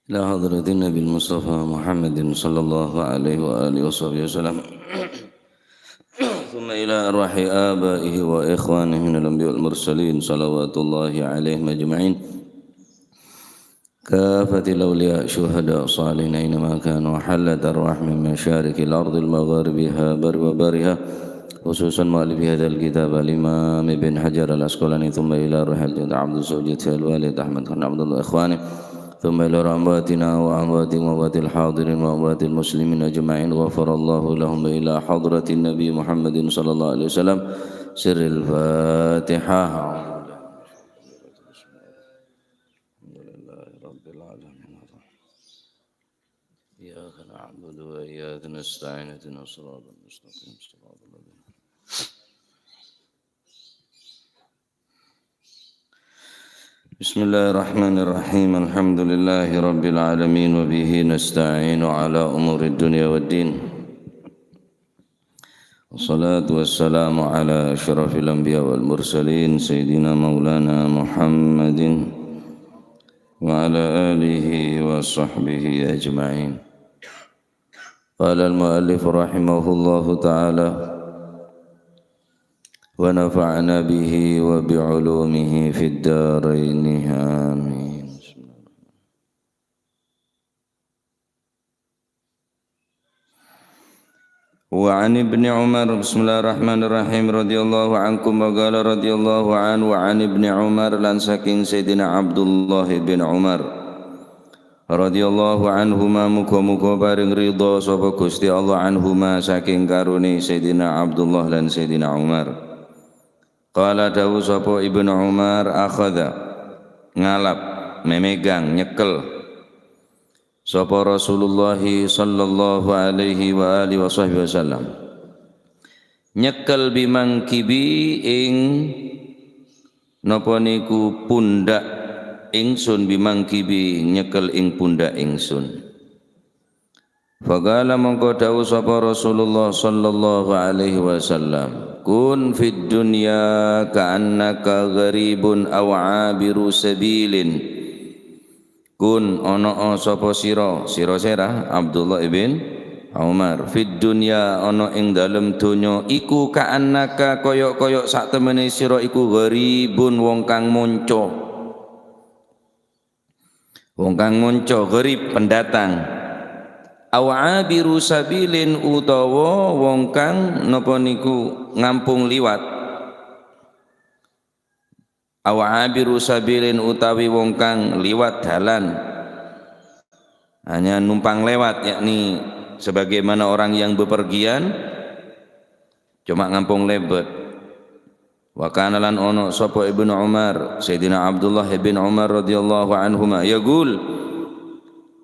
إلى حضرة النبي المصطفى محمد صلى الله عليه وآله وصحبه وسلم ثم إلى أرواح آبائه وإخوانه من الأنبياء والمرسلين صلوات الله عليهم أجمعين كافة الأولياء شهداء صالحين أينما كانوا حلت أرواح من مشارق الأرض المغاربها بر وبرها خصوصا مؤلف هذا الكتاب الإمام ابن حجر الأسقلاني ثم إلى روح الجد عبد زوجته الوالد أحمد بن عبد الله إخوانه ثم إلى أمواتنا وأموات وأموات الحاضرين وأموات المسلمين أجمعين غفر الله لهم إلى حضرة النبي محمد صلى الله عليه وسلم سر الفاتحة. إياك نعبد وإياك نستعين اهدنا الصراط المستقيم صراط الذين بسم الله الرحمن الرحيم الحمد لله رب العالمين وبه نستعين على أمور الدنيا والدين والصلاة والسلام على أشرف الأنبياء والمرسلين سيدنا مولانا محمد وعلى آله وصحبه أجمعين. قال المؤلف رحمه الله تعالى ونفعنا به وبعلومه في الدارين آمين. وعن ابن عمر بسم الله الرحمن الرحيم رضي الله عنكم وقال رضي الله عنه وعن ابن عمر lan saking Sayyidina Abdullah bin Umar radhiyallahu anhuma muga-muga paring ridha sapa Gusti Allah anhuma saking karune Sayyidina Abdullah lan Sayyidina Umar. Qala dawu sapa Ibnu Umar akhadha ngalap memegang nyekel sapa Rasulullah sallallahu alaihi wa alihi wasallam nyekel bimangkibi ing napa niku pundak ingsun bimangkibi nyekel ing pundak ingsun. Faqala mongko dawu sapa Rasulullah sallallahu alaihi wasallam kun fid dunya ka'annaka gharibun aw 'abiru sabilin. Kun ana sapa sira serah Abdullah ibn Umar fid dunya ana ing dalem donya iku ka'annaka koyok-koyok sak temene sira iku gharibun wong kang monco. Wong kang monco gharib pendatang. Aw 'abiru sabilin utawa wong kang napa niku ngampung liwat. Aw 'abiru sabilin utawi wong kang liwat dalan. Hanya numpang lewat yakni sebagaimana orang yang bepergian cuma ngampung lebet. Wa kana lan ono sapa Ibnu Umar Sayyidina Abdullah bin Umar radhiyallahu anhuma yaqul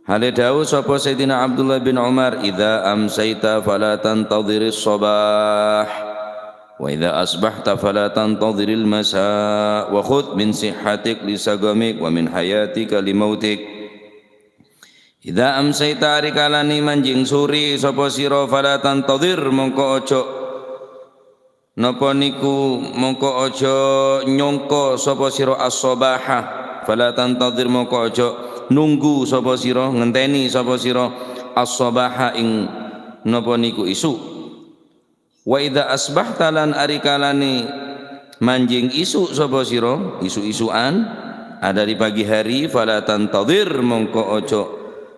hale dawu sapa Sayyidina Abdullah bin Umar idza amsayta fala tantadhiris sabah wa idza asbahta fala tantadhiril masa wa khudh min sihhatik li sagamik wa min hayatika li mautik. Idza amsayta rikalani manjing suri sapa sira fala tantadhir mongko aja napa niku mongko aja nyangka sapa sira as-sabaha fala tantadhir mongko aja nunggu sapa sira ngenteni sapa sira as-sabaha ing napa niku isu. Wa idza asbahta lan arikalane manjing isu sapa sira isu-isuan ada di pagi hari fala tantadhir mongko aja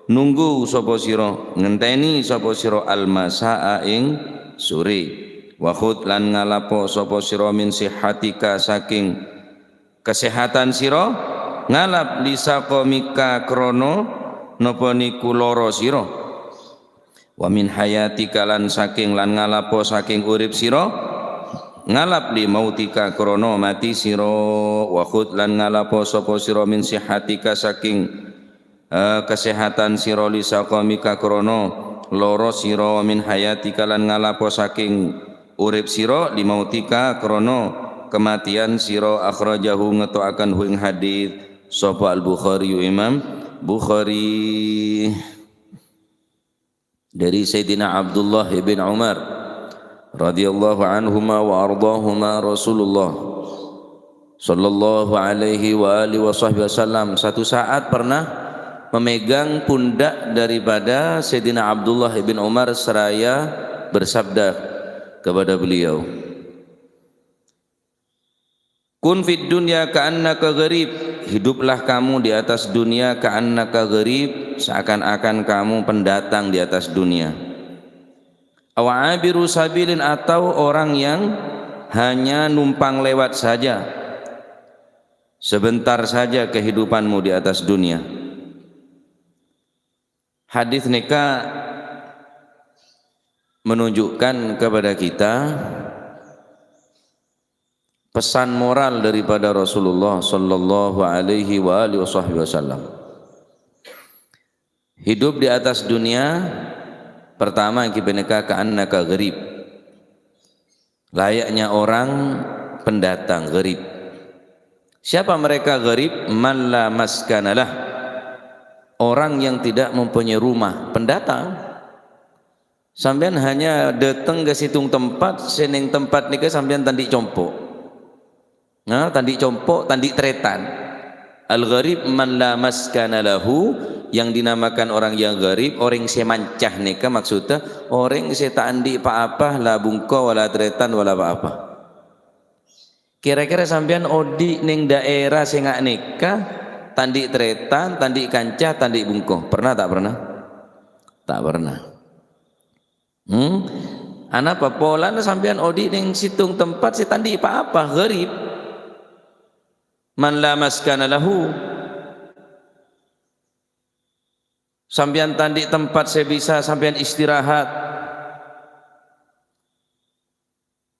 nunggu sapa sira ngenteni sapa sira al-masaa ing sore. Wa khud lan ngalapo sapa sira min sihatika saking kesehatan sira ngalap lisaqamika krono napa niku lara sira. Wa min hayatika lan saking lan ngalapo saking urip sira ngalap li mautika krono mati sira. Wa khud lan ngalapo sapa sira min sihatika saking kesehatan sira lisaqamika krono lara sira. Wa min hayatika lan ngalapo saking urip sira li mautika krono kematian sira. Akhrajahu ngetoaken hu ing hadis sapa Al-Bukhari Imam Bukhari dari Sayyidina Abdullah bin Umar radhiyallahu anhuma wa ardahuma Rasulullah sallallahu alaihi wa alihi wasallam satu saat pernah memegang pundak daripada Sayyidina Abdullah bin Umar seraya bersabda kepada beliau, kun fid dunya ka'annaka gharib, hiduplah kamu di atas dunia ka'annaka gharib, seakan-akan kamu pendatang di atas dunia. Aw abiru sabilin, atau orang yang hanya numpang lewat saja, sebentar saja kehidupanmu di atas dunia. Hadis nikah menunjukkan kepada kita pesan moral daripada Rasulullah sallallahu alaihi wasallam. Hidup di atas dunia, pertama kibeneka ka'annaka gharib, layaknya orang pendatang, gharib. Siapa mereka gharib? Man la maskanalah, orang yang tidak mempunyai rumah, pendatang. Sampean hanya datang ke situng tempat, seneng tempat nika sampean tandik compok. Nah, tandik compok, tandik tretan. Al-gharib man la maskana lahu, yang dinamakan orang yang gharib, orang yang mancah nika maksudnya orang yang tak andi apa-apa, la bungko wala tretan wala apa-apa. Kira-kira sampean odi ning daerah sing ngak nikah tandik tretan, tandik kancah, tandik bungko. Pernah tak pernah? Tak pernah. Anapa pola sampean odi ning situng tempat si tandik apa-apa, gharib. Man la maskana lahu, sampean tandik tempat saya bisa sampean istirahat,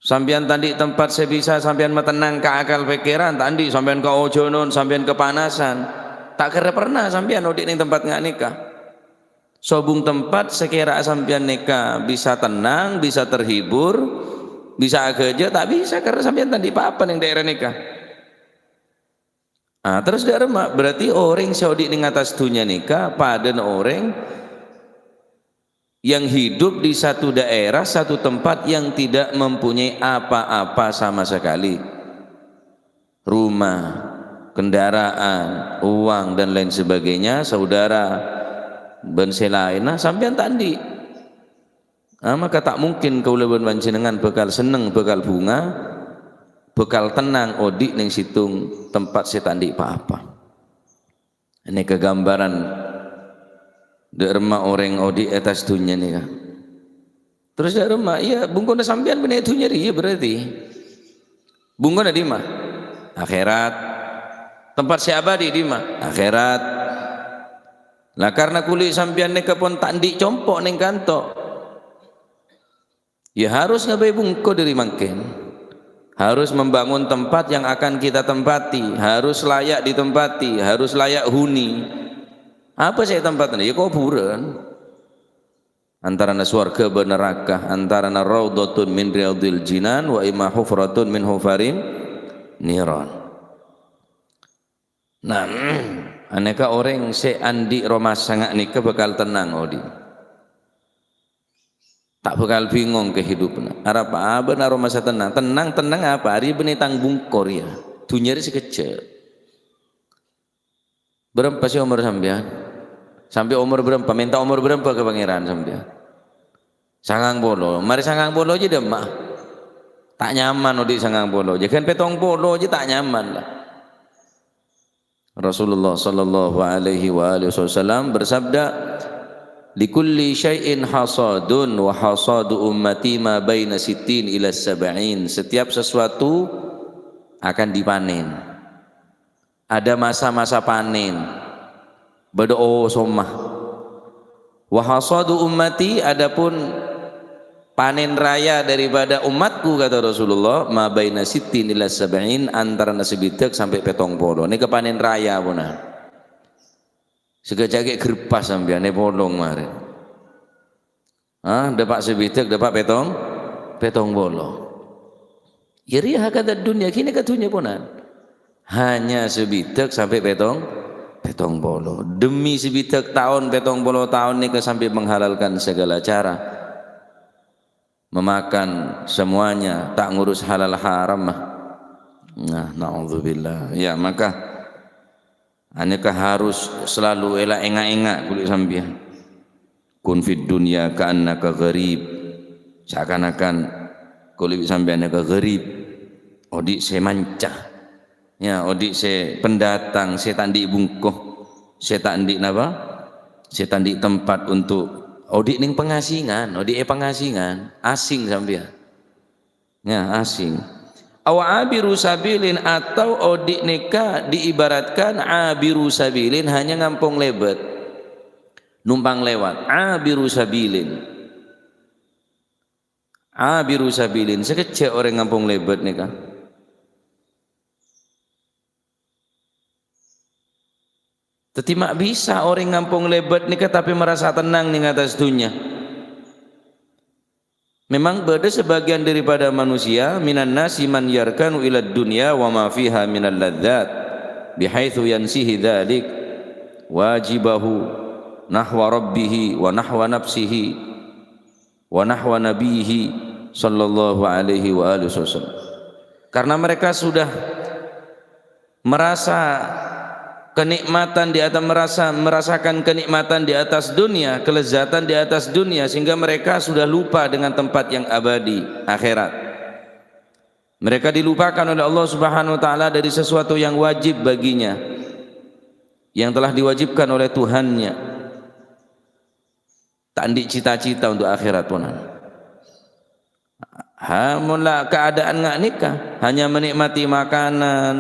sampean tandik tempat saya bisa sampean metenang ke akal pikiran, tandik sampean ke ojonon, sampean kepanasan. Tak kira pernah sampean odik ning tempat ngak nikah. Sobung tempat sekira sampean nikah bisa tenang, bisa terhibur, bisa kerja, tak bisa karena sampean tandik apa ning daerah nikah. Terus dia remak, berarti orang Saudi di atas dunia nikah pada orang yang hidup di satu daerah, satu tempat yang tidak mempunyai apa-apa sama sekali, rumah, kendaraan, uang dan lain sebagainya, saudara benselaina sampean tandi. Maka tak mungkin kau lebih panjenengan bekal seneng, bekal bunga, bekal tenang odik ning situng tempat setan di apa-apa. Ini kegambaran derma orang odik atas dunia nih kan. Terus derma, iya bungkuna sampean bener dunia iya berarti. Bungkuna di mana? Akhirat. Tempat si abadi di mana? Akhirat. Lah karena kulit sampean nika pun tak ndik compok ning kantok. Ya harus ngabai bungko dari mangken. Harus membangun tempat yang akan kita tempati, harus layak ditempati, harus layak huni. Apa sih tempatnya? Ya kuburan. Antara surga dan neraka, antara raudhatun min riyadil jinan wa imma hufratun min hufarin niran. Nah, aneka orang se andi rumah sangat nikah bakal tenang odi. Tak bakal bingung kehidupnya. Arab benar masa tenang. Tenang apa? Hari benih tanggung Korea. Dunia ini sekecil. Berapa sih umur sampean? Sampai umur berapa? Minta umur berapa ke pangeran sampean? Sangang bolo. Mari sangang bolo aja demak. Tak nyaman odi sangang bolo. Jangan petong bolo aja tak nyaman lah. Rasulullah sallallahu alaihi wasallam bersabda, likulli syai'in hasadun wa hasadu ummati ma baina sittin ila sab'in. Setiap sesuatu akan dipanen. Ada masa-masa panen. Berdoa somah. Wa hasadu ummati, adapun panen raya daripada umatku kata Rasulullah, ma baina sittin ila sab'in, antara nasibitek sampai petong polo. Ini ke panen raya puna. Segajake gerpas sampean ne bolong mare. Dapat sebitek, dapat petong bolo. Iri hakada dunia kini ke dunia punan. Hanya sebitek sampai petong bolo. Demi sebitek tahun, petong bolo tahun ni ke sampai menghalalkan segala cara. Memakan semuanya, tak ngurus halal haram mah. Nah, naudzubillah. Ya, maka Aneka harus selalu elak engak-engak kulit sambian. Kun fid dunya ka'annaka gharib. Seakan-akan kulit sambian ka gharib. Odik se mancah. Ya, odik se pendatang, se tandi bungkuh. Se tandi napa? Se tandi tempat untuk odik ning pengasingan, odik pengasingan, asing sambian. Ya, asing. Aw abiru sabilin, atau odik neka diibaratkan abiru sabilin, hanya ngampung lebet, numpang lewat. Abiru sabilin, abiru sabilin, sekecil orang ngampung lebet neka. Tetimak bisa orang ngampung lebet neka tapi merasa tenang di atas dunia. Memang beda sebagian daripada manusia, minan nasi man yarkanu ila dunya wa ma fiha minal ladzat bihaitsu yansihi dzalik wajibahu nahwa rabbih wa nahwa nafsihi wa nahwa nabiyhi sallallahu alaihi wa alihi wasallam. Karena mereka sudah merasa kenikmatan di atas, merasakan kenikmatan di atas dunia, kelezatan di atas dunia, sehingga mereka sudah lupa dengan tempat yang abadi, akhirat. Mereka dilupakan oleh Allah Subhanahu wa taala dari sesuatu yang wajib baginya, yang telah diwajibkan oleh Tuhannya. Tak andik cita-cita untuk akhirat pun. Mula keadaan ngak nikah, hanya menikmati makanan,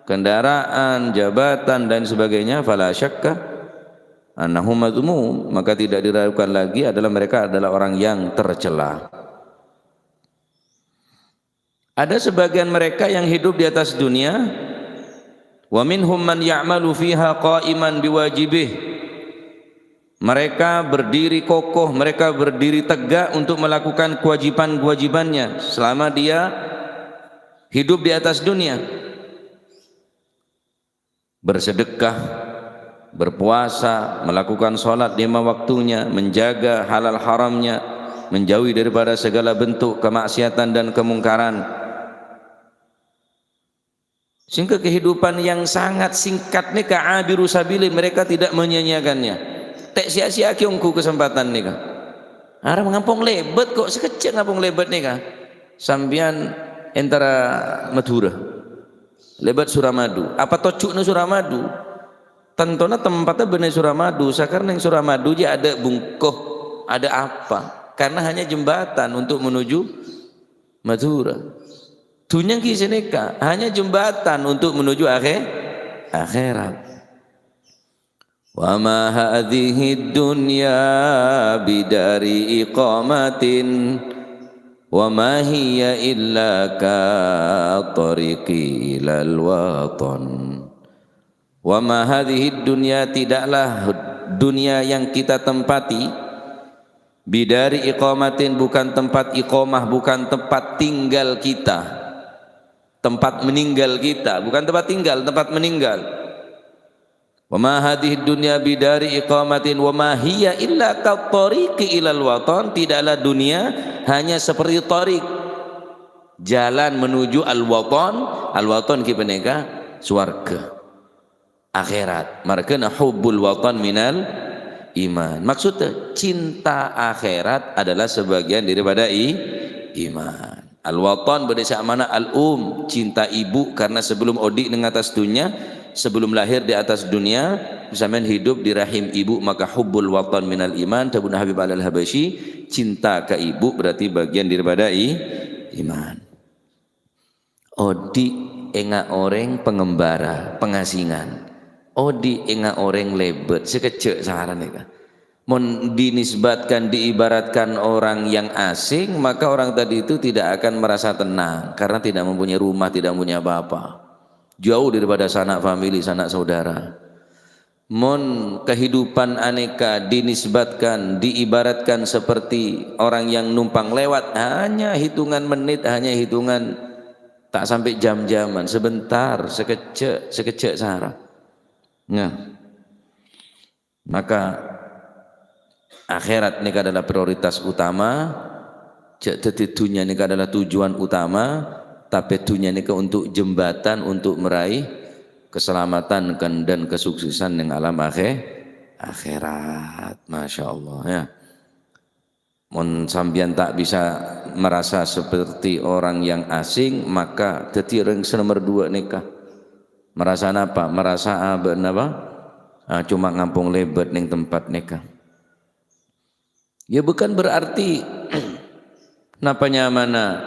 kendaraan, jabatan dan sebagainya, fala syakka annahu madhmum, maka tidak diragukan lagi mereka adalah orang yang tercela. Ada sebagian mereka yang hidup di atas dunia, wa minhum man ya'malu fiha qa'iman biwajibih. Mereka berdiri kokoh, mereka berdiri tegak untuk melakukan kewajiban-kewajibannya selama dia hidup di atas dunia. Bersedekah, berpuasa, melakukan sholat 5 waktunya, menjaga halal haramnya, menjauhi daripada segala bentuk kemaksiatan dan kemungkaran, sehingga kehidupan yang sangat singkat ni ka'abiru sabilin, mereka tidak menyia-nyiakannya. Tak sia-sia kiongku kesempatan ni kah. Arah mengampung lebet kok, sekecil ngampung lebet ni kah. Sambian antara Madura lebat Suramadu, apa tocuknya Suramadu? Tentunya tempatnya benar Suramadu. Sekarang yang Suramadu dia ada bungkuh, ada apa? Karena hanya jembatan untuk menuju Madura. Dunia kiseneka hanya jembatan untuk menuju akhirat. Wa ma hadhihi dunya bidari iqamatin wa ma hiya illa ka tariqi ilal watan. Wa ma hadhihi dunya, tidaklah dunia yang kita tempati, bidari iqamatin, bukan tempat iqamah, bukan tempat tinggal kita, tempat meninggal kita, bukan tempat tinggal, tempat meninggal. Wa ma hadhihi dunya bidari iqamatin wa ma hiya illa ka tariqi ilal watan, tidaklah dunia hanya seperti tariq, jalan menuju al-watan. Al-watan ki peneka swarga, akhirat. Markana hubbul watan minal iman. Maksudnya cinta akhirat adalah sebagian daripada iman. Al-watan berdasar mana cinta ibu, karena sebelum odik dengan atas dunia, sebelum lahir di atas dunia, bersama hidup di rahim ibu, maka hubbul watan minal iman. Tabun Habib al-Habasyi, cinta ke ibu berarti bagian daripada iman. Odi enga orang pengembara, pengasingan. Odi enga orang lebet, sekecil saharan eka. Mon dinisbatkan, diibaratkan orang yang asing, maka orang tadi itu tidak akan merasa tenang karena tidak mempunyai rumah, tidak mempunyai apa-apa, jauh daripada sanak famili, sanak saudara. Mon kehidupan aneka dinisbatkan, diibaratkan seperti orang yang numpang lewat, hanya hitungan menit, hanya hitungan tak sampai jam-jaman, sebentar, sekecil sehara. Nah, maka akhirat ini adalah prioritas utama. Jadi dunia ini adalah tujuan utama, tapi dunia ini untuk jembatan untuk meraih keselamatan dan kesuksesan yang alam akhirat. Masya Allah ya. Mun sambian tak bisa merasa seperti orang yang asing, maka dadi orang nomor 2 nikah. Merasa apa? Merasa apa? Cuma ngampung lebat ning tempat nikah. Ya bukan berarti napanya mana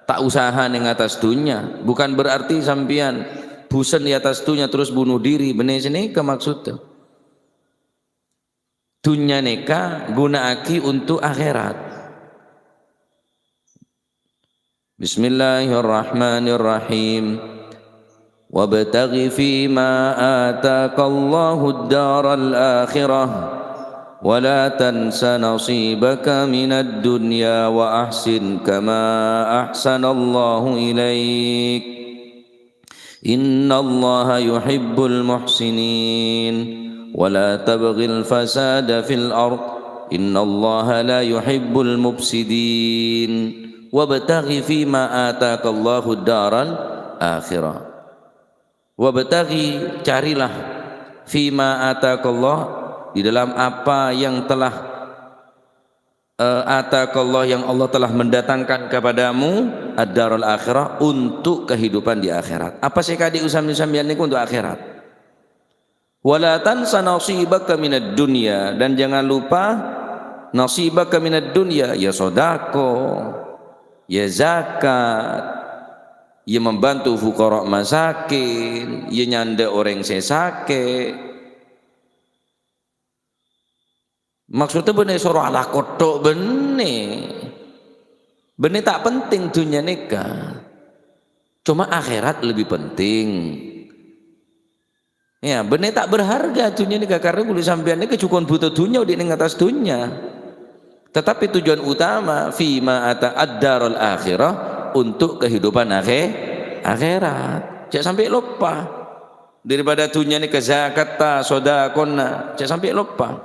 tak usaha ning atas dunia, bukan berarti sampean bosan di atas dunia terus bunuh diri. Bener sini ke maksudnya. Dunia nikah gunaaki untuk akhirat. Bismillahirrahmanirrahim. Wabtaghi fima ataakallahu ad-daral akhirah wa la tansa nasibaka minad dunya wa ahsin kama ahsanallahu ilaik. Innallaha yuhibbul muhsinin. ولا تبغ الفساد في الأرض إن الله لا يحب المفسدين وابتغ فيما آتاك الله الدار الآخرة. وابتغي, carilah, fima atakallah, di dalam apa yang telah atakallah, yang Allah telah mendatangkan kepadamu, ad-darul akhirah, untuk kehidupan di akhirat. Apa sih kadi usam-usam yang niku untuk akhirat? Wala tansa nasibaka minad dunya, dan jangan lupa nasibaka minad dunya, ya sodako, ya zakat, ya membantu fuqara masakin, ya nyanda orang sesake. Maksudnya bener suruh ala kotok bener tak penting dunia nikah, cuma akhirat lebih penting. Ya, bener tak berharga dunia nikah, karena boleh sampean nikah cukup butuh dunia di atas dunia. Tetapi tujuan utama fima ata ad-darul akhirah, untuk kehidupan akhirat. Jangan sampai lupa. Daripada dunia nikah zakat ta sedekahna, jangan sampai lupa.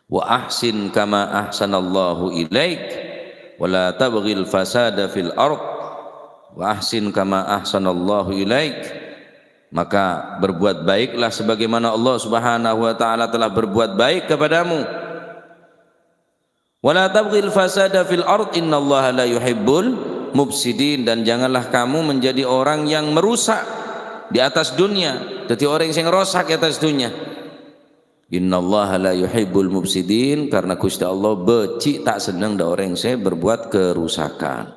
Wa ahsin kama ahsanallahu ilaik wa la tabghil fasada fil ard. Wa ahsin kama ahsanallahu ilaik. Maka berbuat baiklah sebagaimana Allah Subhanahu wa taala telah berbuat baik kepadamu. Wala tabghil fasada fil ard innallaha la yuhibbul mufsidin, dan janganlah kamu menjadi orang yang merusak di atas dunia. Jadi orang yang rosak di atas dunia. Innallaha la yuhibbul mufsidin, karena Gusti Allah beci tak senang da orang yang berbuat kerusakan.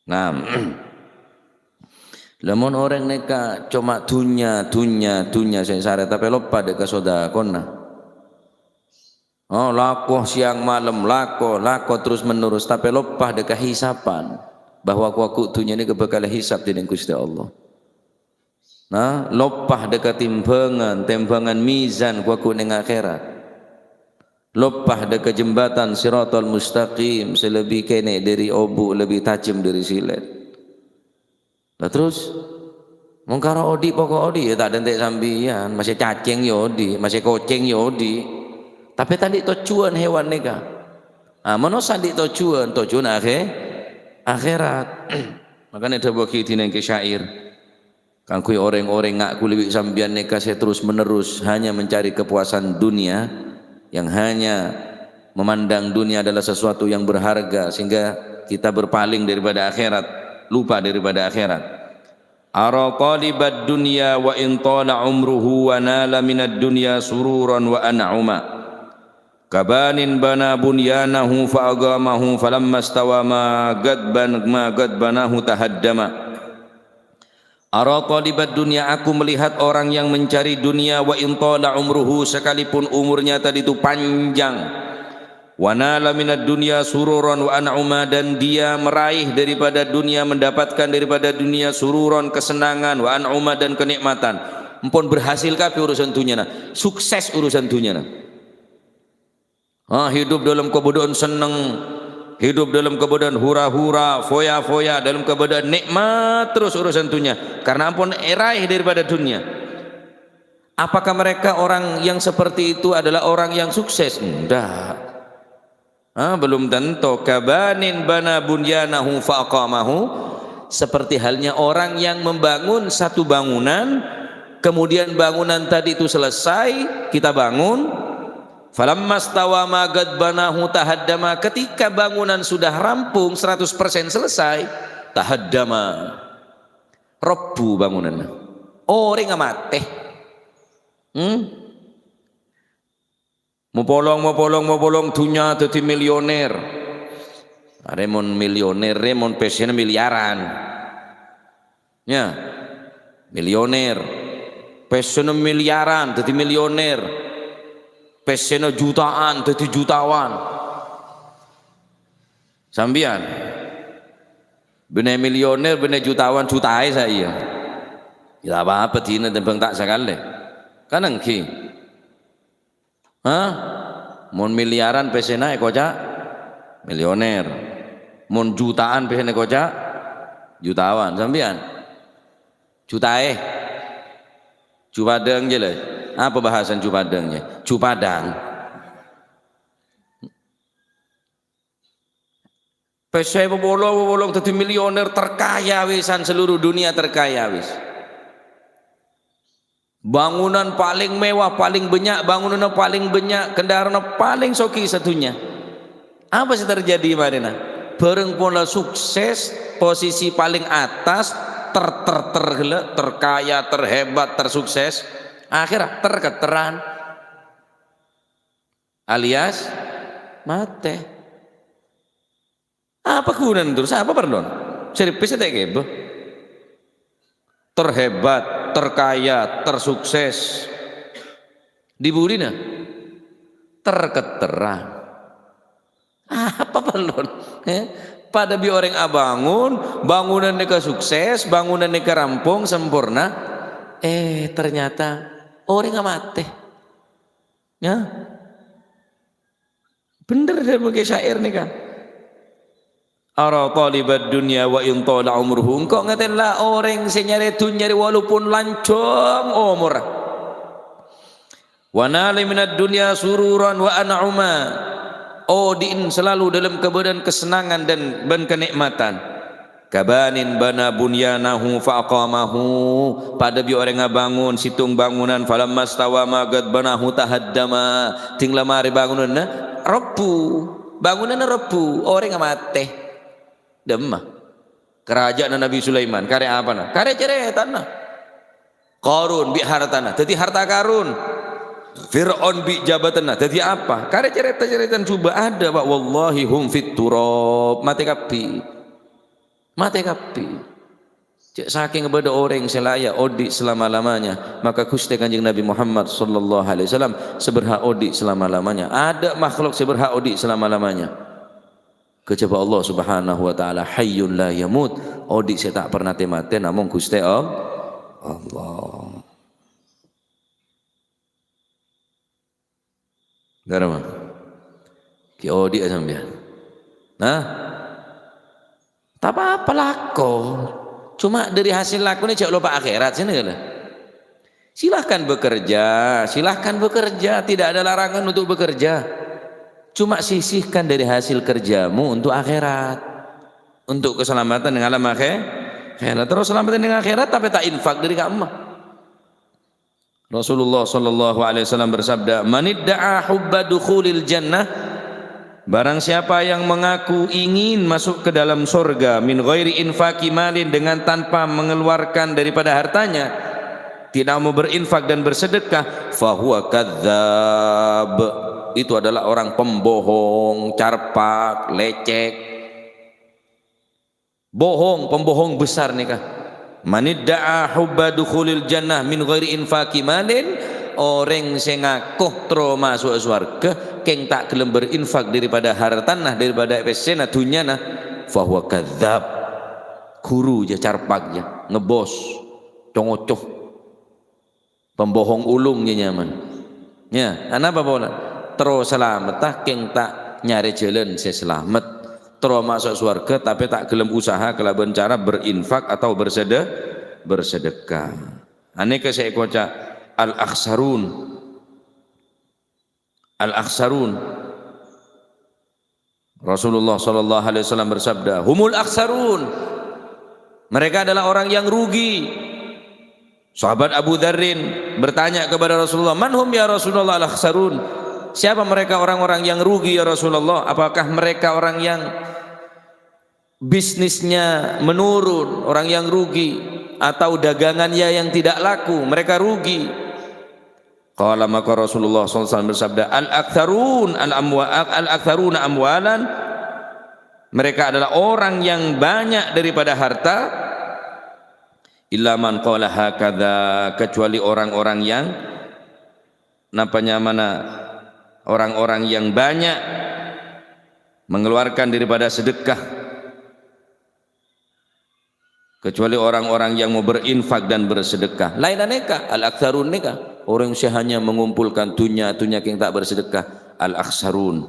Nah, lamun orang nikah cuma dunya sengsara, tapi lupa dek sodakona. Oh, lakoh siang malam, lakoh terus menerus, tapi lupa dek hisapan bahwa aku dunya ini kebekal hisap di Gusti Allah. Nah, lupa dek timbangan mizan aku ning akhirat. Lupa dek jembatan siratal mustaqim, selebih kene dari obu, lebih tajam dari silet. Lah terus mungkara odi pokok odi ya tak dentek sambian, masih cacing ya odi, masih kucing ya odi. Tapi tadi tujuan hewan nikah. Mana sandi tujuan akhirat. Makanya ada bagi dineng ke syair. Kangkui orang-orang ngak kuliwik sambian nikah saya terus menerus hanya mencari kepuasan dunia, yang hanya memandang dunia adalah sesuatu yang berharga, sehingga kita berpaling daripada akhirat, lupa daripada akhirat. Ara talibad dunya wa in tala umruhu wa nala minad dunya sururan wa an'uma, kabanin bana bunyanahu fa agamahu falamma stawa ma gadbanahu tahaddama. Ara talibad dunya, aku melihat orang yang mencari dunia, wa in tala umruhu, sekalipun umurnya tadi itu panjang, wa nala minad dunya sururan wa an'uma, dan dia meraih daripada dunia, mendapatkan daripada dunia sururan, kesenangan, wa an'uma, dan kenikmatan. Empun berhasil kabeh urusan dunia, sukses urusan dunia. Hidup dalam kebodohan seneng, hidup dalam kebodohan hura-hura, foya-foya, dalam kebodohan nikmat terus urusan dunia, karena ampun raih daripada dunia. Apakah mereka orang yang seperti itu adalah orang yang sukses? Enggak. Belum tentu. Kabanin bana bunyanahu faqamahu, seperti halnya orang yang membangun satu bangunan, kemudian bangunan tadi itu selesai, kita bangun, falamma stawa ma qad banahu tahaddama, ketika bangunan sudah rampung 100% selesai, tahaddama, robu bangunan, orang mati. Mau polong dunia jadi milioner, remon milioner, remon pensiun miliaran, ya milioner, pensiun miliaran jadi milioner, pensiun jutaan jadi jutawan, sambian, bener milioner bener jutawan jutai saya, ya apa dina tembang tak sekali, kan engki. Mon miliaran pesena ekoca milioner, mon jutaan pesena ekoca jutawan, sampean jutae cupadeng je lah, apa bahasan cupadengnya, cupadang pesai bolong jadi milioner terkaya wisan, seluruh dunia terkaya wis. Bangunan paling mewah, paling banyak, bangunan paling banyak, kendaraan paling soki satunya. Apa sih terjadi Marina? Bareng pola sukses, posisi paling atas, terkaya, terhebat, tersukses, akhirnya terketeran, alias mate. Apa kegunaan terus? Apa pardon? Seripis tak kebo? Terhebat, terkaya, tersukses, diburina terketeran. Apa belum? Pada bi orang abangun, bangunan mereka sukses, bangunan mereka rampung sempurna, ternyata orang mati. Ya, bener dia pakai syair nih kan. Ara talibad dunya wa in tala umruhu, engkau ngatenlah orang senyari dunya walaupun lancong umur, wa nali minad dunya sururan wa an'uma, din selalu dalam keadaan kesenangan dan kenikmatan. Kabanin bana bunyanahu faqamahu, pada bi orang ngabangun situng bangunan, falamma stawa ma qad banahu tahaddama, tinggal mari bangunanna rebu, bangunanna rebu, orang mati. Demah kerajaan Nabi Sulaiman karya apa nah? Karya ceretan nah. Qarun bi hartana, jadi harta karun. Fir'aun bi jabatan nah, jadi apa? Karya ceretan coba ada Pak, wallahi hum fit turab, mati kapi. Cek saking kepada orang selaya odi selama-lamanya, maka Gusti Kanjeng Nabi Muhammad sallallahu alaihi wasallam seberhak odi selama-lamanya. Ada makhluk seberhak odi selama-lamanya kecuali Allah Subhanahu wa taala, hayyun la yamut, odi saya tak pernah mati, namun Gusti Allah. Garama ki odi sampean. Nah, tak apa-apa lako, cuma dari hasil laku ini cek lupa akhirat sini kan. Silahkan bekerja, tidak ada larangan untuk bekerja. Cuma sisihkan dari hasil kerjamu untuk akhirat, untuk keselamatan dengan alam akhirat. Terus selamatan dengan akhirat tapi tak infak dari kamu. Rasulullah sallallahu alaihi wasallam bersabda, "Manidda'a hubba dukhulil jannah", barang siapa yang mengaku ingin masuk ke dalam surga min ghairi infaqi malin, dengan tanpa mengeluarkan daripada hartanya, tidak mau berinfak dan bersedekah, fahuwa kadzdzab, itu adalah orang pembohong, carpak, lecek, bohong, pembohong besar nih kah. Manidda'a hubba dukhulil jannah min ghairi infaqi malin, orang sing ngaku tro masuk surga keng tak gelem berinfak daripada hartanah, daripada pesena dunyana, fahuwa kadzdzab, guru je, carpak je, ngebos, congocoh, pembohong ulungnya nyaman. Ya, apa bola? Terus selamat tak keng tak nyari jalan saya selamat, terus masuk surga tapi tak gelem usaha kelaban cara berinfak atau bersedekah. Aneka saya kocak al-akhsarun Rasulullah sallallahu alaihi wasallam bersabda, humul akhsarun, Mereka adalah orang yang rugi. Sahabat Abu Dzarrin bertanya kepada Rasulullah, "Man hum ya Rasulullah al-akhsarun?" Siapa mereka orang-orang yang rugi ya Rasulullah? Apakah mereka orang yang bisnisnya menurun, orang yang rugi, atau dagangannya yang tidak laku, mereka rugi? Qala, maka Rasulullah SAW bersabda, al-aktsaruna amwalan, mereka adalah orang yang banyak daripada harta, illa man qala hakadha, kecuali orang-orang yang orang-orang yang banyak mengeluarkan daripada sedekah, kecuali orang-orang yang mau berinfak dan bersedekah. Lain aneka al-aktsarun nikah, orang yang hanya mengumpulkan dunia yang tak bersedekah. Al-akhsarun,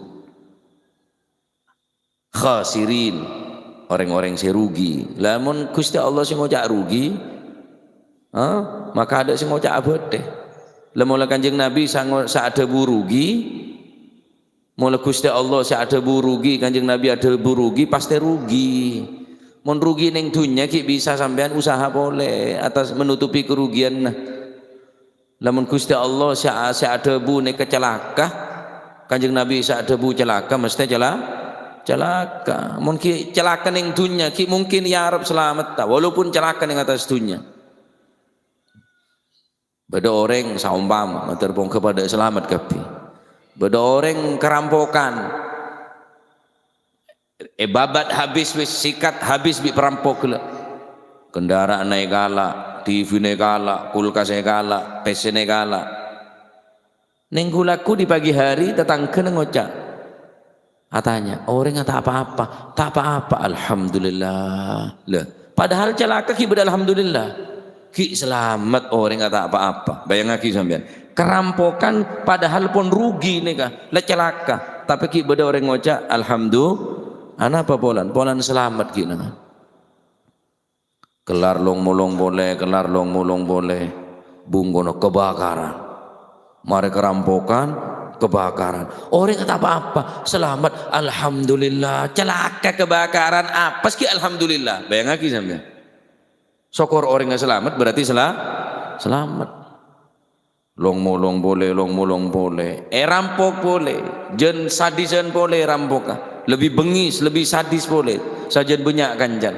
khasirin, orang-orang yang rugi. Lamun Gusti Allah sing ngojak rugi, maka ada sing ngojak abete. Lamun Kanjeng Nabi saat ada rugi, mula Gusti Allah saat ada rugi, Kanjeng Nabi ada rugi, pasti rugi. Mun rugi ning dunya ki bisa sampean usaha boleh atas menutupi kerugian. Nah, lamun Gusti Allah saat ada ning kecelaka, Kanjeng Nabi saat ada celaka mesti celaka. Mungkin celaka ning dunya ki mungkin ya Arab selamat ta, walaupun celaka ning atas dunya. Beda orang saumpama terbong kepada selamat kapi. Beda orang kerampokan. Babat habis wis, sikat habis bi perampok lah. Kendaraan naik galak, TV naik galak, kulkas naik galak, PC naik galak. Nenggulaku di pagi hari tetangga ngocak. Katanya orang tak apa-apa, tak apa-apa, alhamdulillah. Lah, padahal celaka ki beda alhamdulillah. Ki selamat orang tak apa-apa. Bayang lagi sampean. Kerampokan padahal pun rugi nih kah, lah celaka. Tapi ki beda orang ngocak alhamdulillah. Ana apa polan selamat ki nang. Kelar long molong boleh, kelar long molong boleh. Bunggono kebakaran. Mari kerampokan, kebakaran. Orang tak apa-apa, selamat alhamdulillah. Celaka kebakaran apa sih alhamdulillah. Bayang lagi sampean. Syukur orang yang selamat berarti selamat. Long molong boleh, long molong boleh. Rampok boleh, jen sadisan boleh rampok. Lebih bengis, lebih sadis boleh. Sajen banyak kanjan.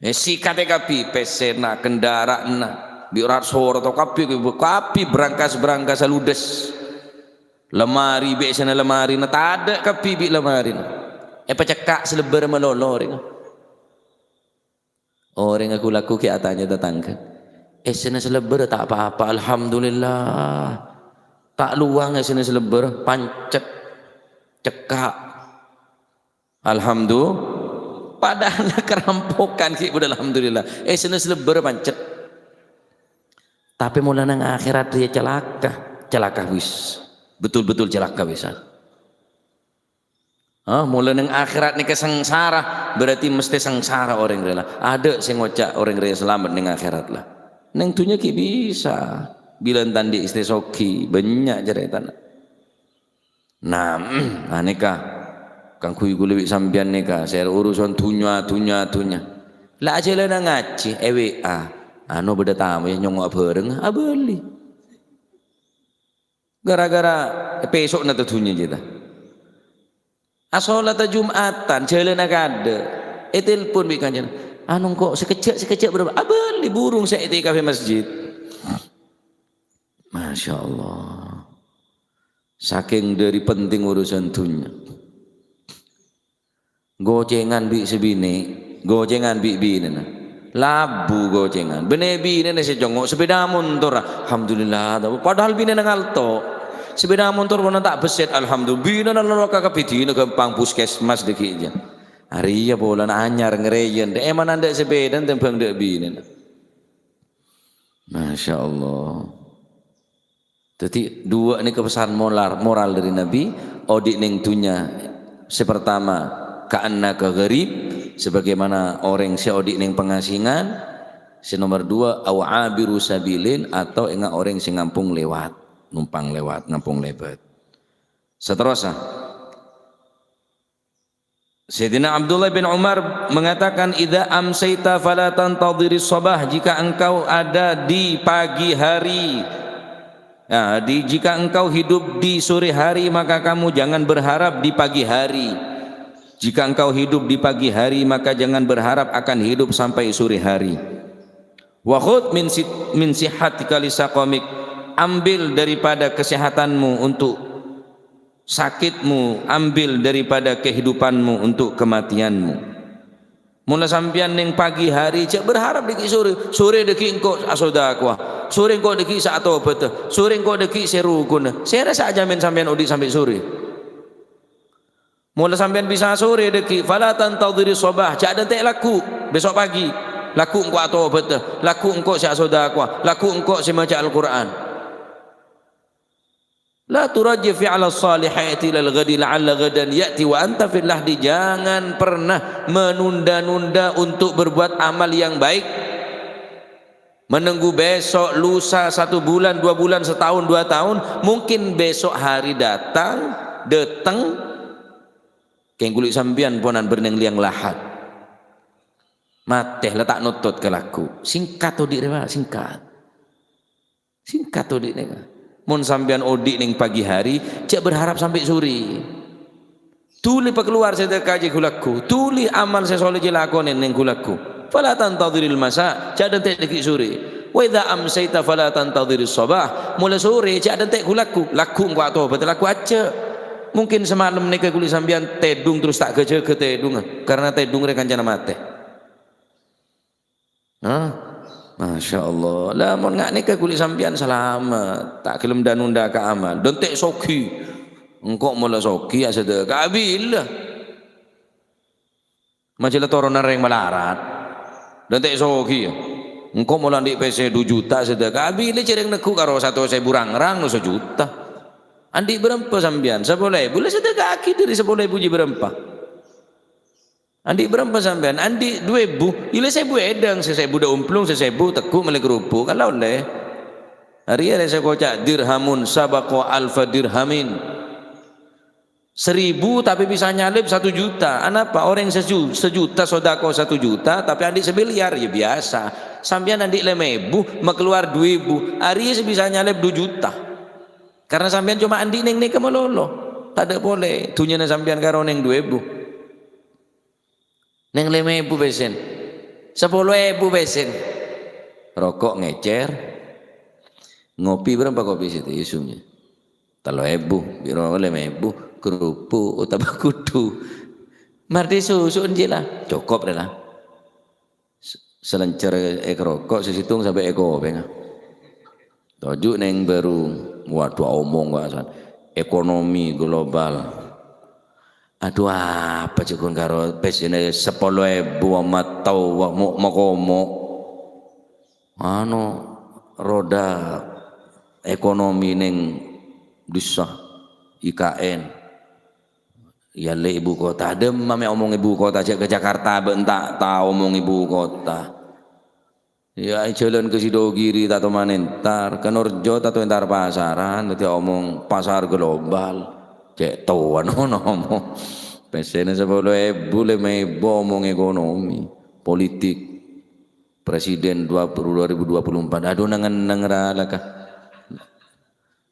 Sikat kapi, pesena, kendaraan, biar suara atau kapi berangkas ludes. Lemari biasanya lemari, tak ada kapi bi lemari. Pecekak selebar melolor. Orang aku laku ke atanya tetangga. Sana selebar tak apa-apa, alhamdulillah. Tak luang sana selebar, pancet, cekak. Alhamdulillah. Padahal kerampokan ki udah alhamdulillah. Sana selebar pancet. Tapi mulai nang akhirat dia celaka wis. Betul-betul celaka bisa. Mulai nang akhirat nih kesengsara, berarti mesti sengsara orang rela. Ada sing ngocak orang rela selamat nang akhirat lah. Neng tunya ki bisa. Bilang tandi istisoki banyak ceritanya. Nah, aneka kang kuy lebih sampian neka. Saya urusan tunya. Lah aja lah ngaji EWA. Anu beda tamu yang nyongok bareng, beli. Gara-gara besok na tunya kita. Asolata Jumatan jalan ada. Telepon bi kanjen. Anu kok sekecil berapa? Beli burung saya di kafe masjid. Masya Allah. Saking dari penting urusan dunia. Gocengan bi sebini, gocengan bi bini. Labu gocengan. Bene bini nasi jongok sepeda motor. Alhamdulillah. Padahal bini nangalto. Sepeda motor mana tak beset. Alhamdulillah. Bini nalok kakapiti gampang puskesmas dekiknya. Hari ya bolan anyar ngereyen. Emang anda sepeda tembang dek bini. Masya Allah. Jadi dua ini kepesan moral dari Nabi. Odik ning dunya. Sepertama ka'annaka gharib, sebagaimana orang seodik ning pengasingan. Nomor dua awabiru sabilin, atau enggak orang sing ngampung lewat, numpang lewat, ngampung lebat. Seterusnya Sayyidina Abdullah bin Umar mengatakan, idza amsayta fala tantadhiris sabah, jika engkau ada di pagi hari, nah, jika engkau hidup di sore hari maka kamu jangan berharap di pagi hari. Jika engkau hidup di pagi hari maka jangan berharap akan hidup sampai sore hari. Wa khudh min sihhatika lisaqamik, ambil daripada kesehatanmu untuk sakitmu, ambil daripada kehidupanmu untuk kematianmu. Mula sampian ning pagi hari cek berharap deki sore deki engkau asodakwa, sore engkau deki saato bete, sore engkau deki serukun. Saya rasa jamin sampean odi sampai sore. Mula sampean bisa sore deki fala tantadhiri sabah, cak ada tek laku besok pagi, laku engkau ato bete, laku engkau asodakwa, laku engkau maca Al-Qur'an. La turajji fi'ala salihati lal ghadi la'alla ghadan ya'ti wa anta fil lahdi. Jangan pernah menunda-nunda untuk berbuat amal yang baik, menunggu besok, lusa, 1 bulan, 2 bulan, setahun, 2 tahun. Mungkin besok hari datang keng kulit sampian ponan berneng liang lahat mateh letak nutut ke laku singkat odik rewa, singkat odik nega. Mun sampean odik ning pagi hari cek berharap sampai sore. Tuli keluar sedekah je kulaku, tuli amal sesoleh je lakonen ning kulaku. Fala tantadhiril masa, cek den tek deki sore. Wa idza amsayta fala tantadhiris sabah, mula sore cek den tek kulaku. Laku engko ato betul laku aja. Mungkin semalam nika kuli sampean tedung terus tak keje ke tedung karena tedung rek kancana mate. Masya Allah lah, mau ngak nikah kulit sampian selamat, tak kelem dan nunda ke amal dontek soki engkau mula soki ya sedekah bila majalah toronan yang melarat dontek soki ya engkau mula di PC 2 juta sedekah bila cereng neku karo 1.000 rang-rang no 1 juta andi berempa sampian 10.000 boleh sedekah aki dari 10.000 je berempa. Andi berapa sampean? Andi 2.000. Ile 1.000 edang, 1.000 dah umplung, 1.000 teku melek kerupuk. Kalau le, hari ada saya kocak dirhamun sabaqo alfa dirhamin. 1.000 tapi bisa nyalip 1 juta. Kenapa? Orang sejuta sodako 1 juta, tapi andi 1 miliar ya biasa. Sampean andi 5.000, mak keluar 2.000. Hari bisa nyalip 2 juta. Karena sampean cuma andi neng ke melolo. Tak ada boleh. Tunya sampean karo neng 2.000. Neng 5.000 besen, 10.000 besen, rokok ngecer, ngopi berapa kopi situ isumnya, 3.000, biro 5.000, kerupuk, utama kudu, mardi susu lah, cukup lah, selencer rokok sesitung sampai kopi, tujuh neng baru, waduh omong bahasan, ekonomi global. Aduh apa cikun karo pesine 10.000 amat tau mau komo roda ekonomi ning desa IKN ya le ibu kota adem mame omong ibu kota aja ke Jakarta bentak tahu omong ibu kota ya jalan ke Sidogiri tato manentar ke Norjo tato entar pasaran nanti omong pasar global cek tuan ngomong pesene 10.000 5.000 omong ekonomi politik presiden 2024 aduh nangan ralaka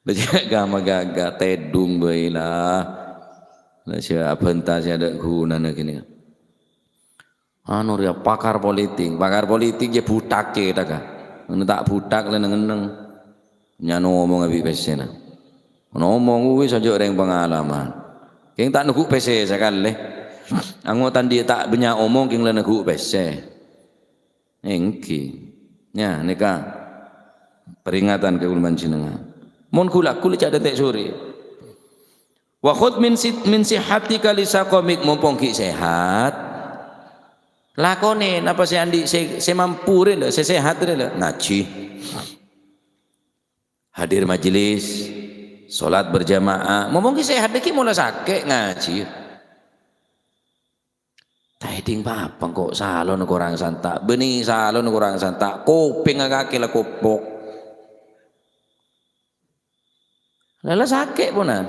bejak gama gaga tedung baiklah lah siapa entah ada guna gini ria pakar politik je butak ke taka tak butak le nang nyano ngomong abi pesena ngomong wis aja orang pengalaman keng tak nunggu PC sekali angotan dia tak banyak omong keng le nunggu PC engki nya nika peringatan ke ulman jenengan mun kula cak detek sore wa khud min sihhatika lisaqamik mumpung ki sehat lakone apa se andi se mampu re se sehat re ngaji hadir majelis salat berjamaah ngomong ki sehat ki mula sakit ngaji tiding apa kok salon kurang santak benih salon kurang santak kuping kaki lah kopok lala sakit punan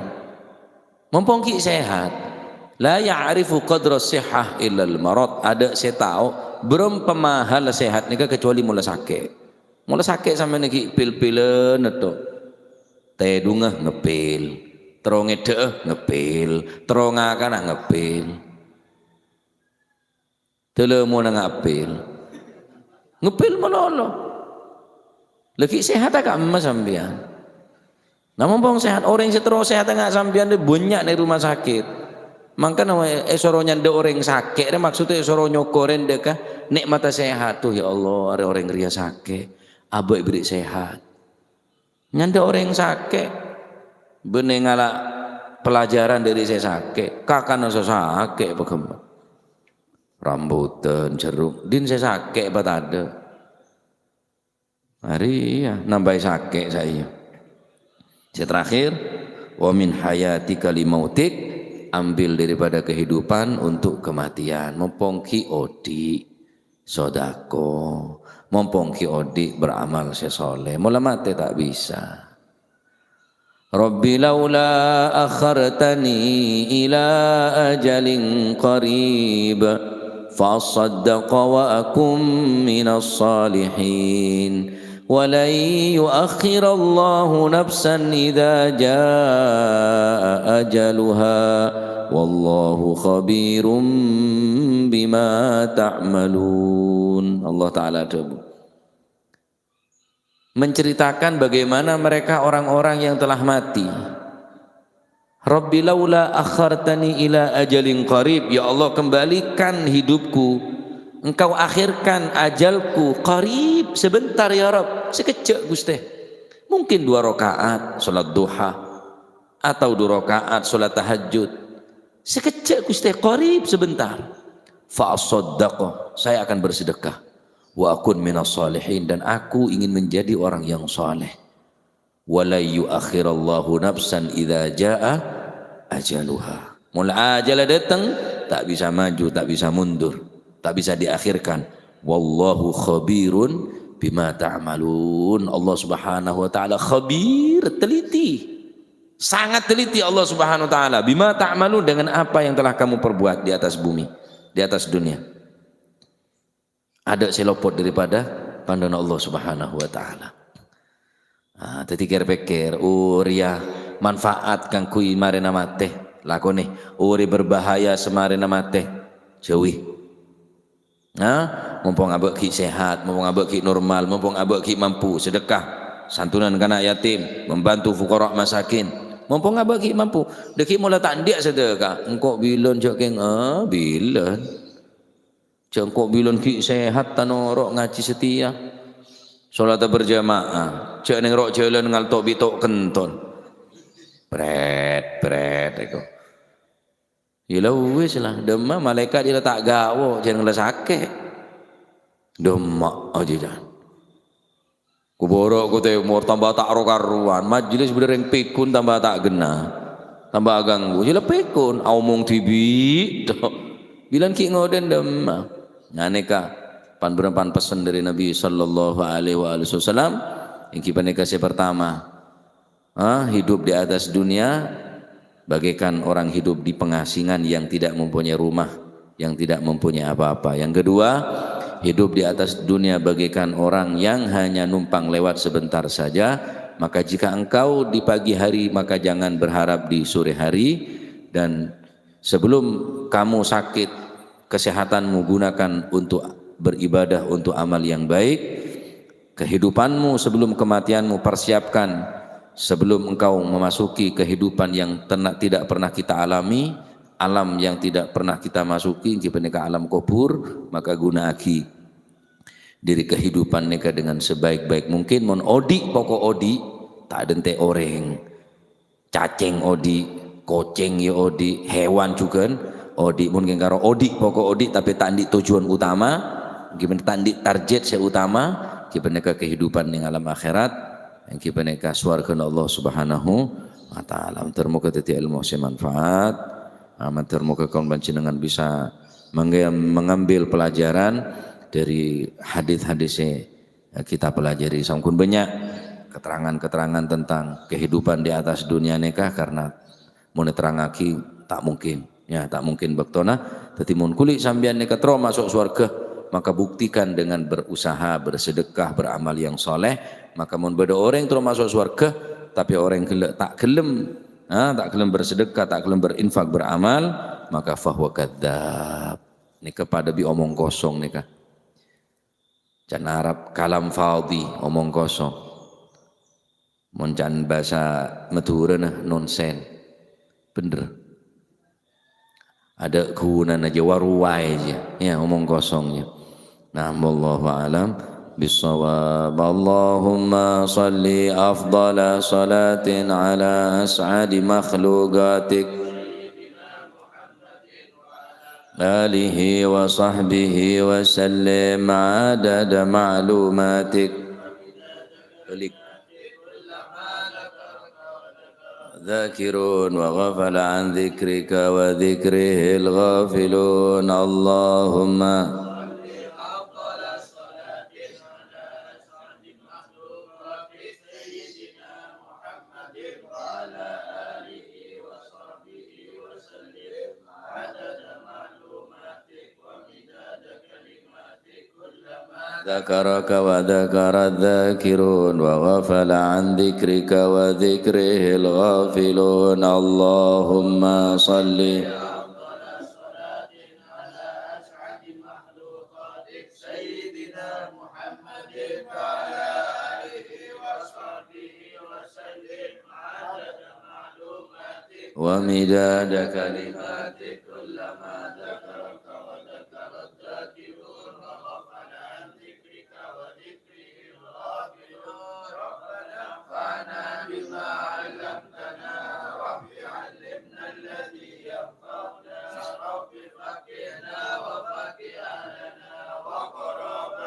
mumpung ki sehat La ya'rifu qadra sihah illa al-marad. Ada saya tahu berapa mahal sehat nika kecuali mula sakit. Mula sakit sampai niki pil-pilen itu. Teh dungah ngepil, teronge deeh ngepil, terongakan ngepil. Telemu nang ngepil. Ngepil melolo. Lagi sehat agak emas sampean. Namun bang sehat orang terus sehat agak sampean dia banyak di rumah sakit. Maka nama esoronya ada orang sakit, dia maksudnya esoro nyokoren deka nek mata sehat tuh ya Allah ada orang ria sakit, abah beri sehat. Nyanda orang sakit, bener ngala pelajaran dari saya sakit, kakak nasa sakit berkembang, rambutan jeruk, din saya sakit apa ada. Hari ya nambah sakit saya. Saya terakhir, wa min hayatika limautik. Ambil daripada kehidupan untuk kematian. Mumpung ki odi sodako, mumpung ki odi beramal sesoleh. Mula mati tak bisa. Rabbi laula akhartani ila ajalin qarib fasaddaqa wa akum minas salihin. ولن يؤخر الله نفسا إذا جاء أجلها والله خبير بما تعملون. Allah Ta'ala menceritakan bagaimana mereka orang-orang yang telah mati. Rabbi laula akhartani ila ajalin qarib. Ya Allah, kembalikan hidupku, Engkau akhirkan ajalku qarib, sebentar ya Rabb, sekejap Gusti. Mungkin 2 rakaat salat duha atau 2 rakaat salat tahajud. Sekejap Gusti, qarib sebentar. Fa asaddaqa, saya akan bersedekah. Wa akun minas salihin, dan aku ingin menjadi orang yang saleh. Wa la yuakhirallahu nafsan idza jaa ajaluha. Mula ajal datang tak bisa maju, tak bisa mundur, tak bisa diakhirkan. Wallahu khabirun bima ta'malun. Allah Subhanahu wa taala khabir, teliti. Sangat teliti Allah Subhanahu wa taala bima ta'malun, dengan apa yang telah kamu perbuat di atas bumi, di atas dunia. Ada selopot daripada pandangan Allah Subhanahu wa taala. Tetikir-pikir uria manfaat kang kui marena mate lakone uri berbahaya semarena mate jauhi. Mumpung abek ki sehat, mumpung abek ki normal, mumpung abek ki mampu sedekah, santunan kanak yatim, membantu fuqara masakin, mumpung abek ki mampu. Deki mula tak ndik sedekah, engkau bilon cok keng bilon. Cok engkau bilon ki sehat tanorok ngaji setia. Salat berjamaah, cok neng rok jalan ngal tok bitok kenton. Bret eko. Ya wis lah, demam malaikat dia tak gawo, jangan lah sakit. Demak aja jangan. Ku borok ku teh umur tambah tak karuan, majelis bereng pikun tambah tak gena, tambah ganggu. Jela pikun, omong tibi. Bilang ki ngoden demam. Nganeka pan berempan pesan dari Nabi sallallahu alaihi wasallam yang kita kasih pertama. Hidup di atas dunia bagaikan orang hidup di pengasingan yang tidak mempunyai rumah, yang tidak mempunyai apa-apa. Yang kedua, hidup di atas dunia bagaikan orang yang hanya numpang lewat sebentar saja. Maka jika engkau di pagi hari, maka jangan berharap di sore hari. Dan sebelum kamu sakit, kesehatanmu gunakan untuk beribadah, untuk amal yang baik. Kehidupanmu sebelum kematianmu persiapkan sebelum engkau memasuki kehidupan yang tidak pernah kita alami, alam yang tidak pernah kita masuki, jika alam kubur, maka gunaki diri kehidupan neka dengan sebaik-baik mungkin. Mon odi pokok odi tak dente orang, cacing odi, kucing ya odi, hewan juga odi. Mungkin karo odi pokok odi tapi tandi tujuan utama, gimana tandi target saya utama, gimana kehidupan yang alam akhirat. Yang kita neka suarkan Allah Subhanahu wa taala. Termoga teti ilmu semanfaat. Termoga kaum panjenengan bisa mengambil pelajaran dari hadis-hadis kita pelajari. Sampun banyak keterangan-keterangan tentang kehidupan di atas dunia neka, karena mau terangaki tak mungkin. Ya tak mungkin bektona. Tetapi mun kulit sambian ni katro masuk surga, maka buktikan dengan berusaha, bersedekah, beramal yang soleh. Maka mun beda orang terus masuk surga, tapi orang tak kelem, tak kelem bersedekah, tak kelem berinfak, beramal, maka fahuwa kadzab. Nika pada bi omong kosong nika. Can Arab kalam fadhi, omong kosong. Mun can bahasa Madura nonsen. Bener. Ada gunanya aja waruai aja ya omong kosongnya. Nah wallahu alam bisawab. Allahumma salli afdala salatin ala as'adi makhluqatik alihi wa sahbihi wa sallim adada ma'lumatik. ذاكرون وغفل عن ذكرك وذكره الغافلون اللهم ذكرك وذكر الذاكرون وغفل عن ذكرك وذكره الغافلون اللهم صل ومداد كلماتك